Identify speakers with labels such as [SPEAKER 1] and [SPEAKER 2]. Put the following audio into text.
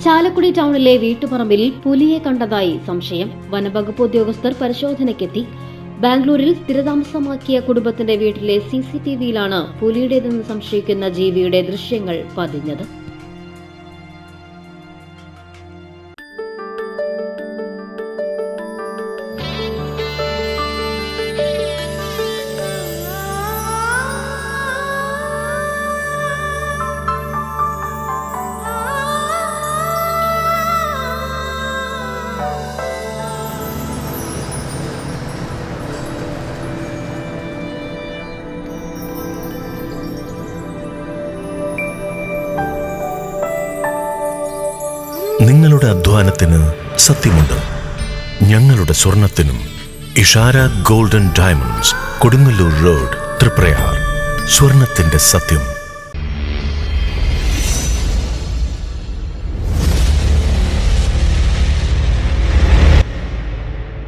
[SPEAKER 1] ചാലക്കുടി ടൗണിലെ വീട്ടുപറമ്പിൽ പുലിയെ കണ്ടതായി സംശയം. വനംവകുപ്പ് ഉദ്യോഗസ്ഥർ പരിശോധനയ്ക്കെത്തി. ബാംഗ്ലൂരിൽ സ്ഥിരതാമസമാക്കിയ കുടുംബത്തിന്റെ വീട്ടിലെ CCTVയിലാണ് പുലിയുടേതെന്ന് സംശയിക്കുന്ന ജീവിയുടെ ദൃശ്യങ്ങൾ പതിഞ്ഞത്.
[SPEAKER 2] നിങ്ങളുടെ അധ്വാനത്തിന് സത്യമുണ്ട്. ഞങ്ങളുടെ സ്വർണത്തിനും. Ishara golden diamonds, Kodungallur road, Triprayar. സ്വർണത്തിന്റെ സത്യം.